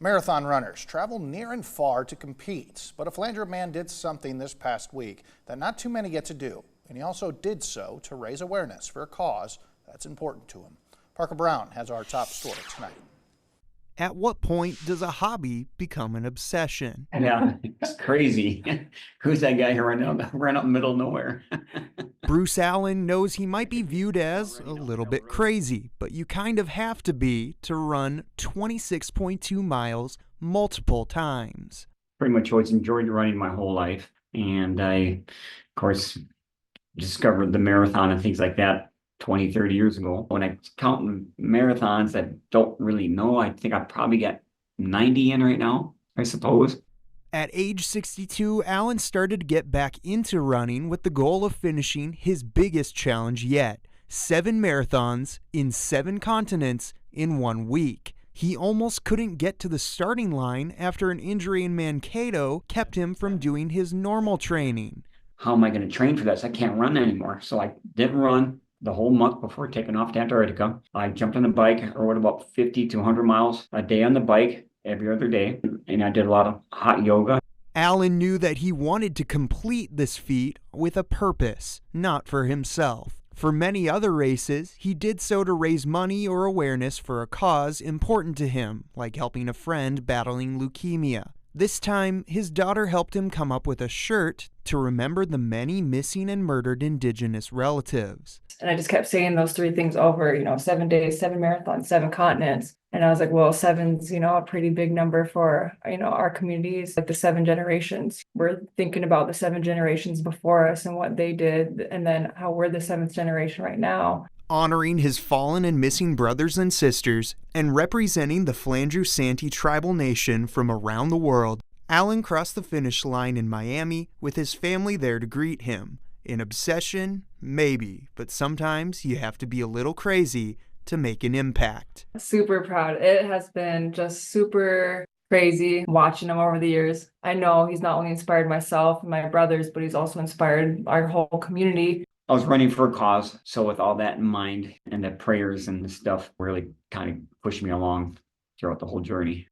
Marathon runners travel near and far to compete, but a Flandreau man did something this past week that not too many get to do, and he also did so to raise awareness for a cause that's important to him. Parker Brown has our top story tonight. At what point does a hobby become an obsession? Yeah, it's crazy. Who's that guy who ran up in the middle of nowhere? Bruce Allen knows he might be viewed as a little bit crazy, but you kind of have to be to run 26.2 miles multiple times. Pretty much always enjoyed running my whole life. And I, of course, discovered the marathon and things like that 20, 30 years ago. When I count marathons that don't really know, I think I probably got 90 in right now, I suppose. At age 62, Allen started to get back into running with the goal of finishing his biggest challenge yet, 7 marathons in 7 continents in 1 week. He almost couldn't get to the starting line after an injury in Mankato kept him from doing his normal training. How am I going to train for this? I can't run anymore. So I didn't run the whole month before taking off to Antarctica. I jumped on the bike, I rode about 50 to 100 miles a day on the bike every other day, and I did a lot of hot yoga. Allen knew that he wanted to complete this feat with a purpose, not for himself. For many other races, he did so to raise money or awareness for a cause important to him, like helping a friend battling leukemia. This time, his daughter helped him come up with a shirt to remember the many missing and murdered Indigenous relatives. And I just kept saying those 3 things over, 7 days, 7 marathons, 7 continents. And I was like, well, 7's, a pretty big number for, our communities, like the 7 generations. We're thinking about the 7 generations before us and what they did, and then how we're the 7th generation right now. Honoring his fallen and missing brothers and sisters, and representing the Flandreau Santee tribal nation from around the world, Allen crossed the finish line in Miami with his family there to greet him. An obsession? Maybe, but sometimes you have to be a little crazy to make an impact. Super proud. It has been just super crazy watching him over the years. I know he's not only inspired myself and my brothers, but he's also inspired our whole community. I was running for a cause, so with all that in mind and the prayers and the stuff really kind of pushed me along throughout the whole journey.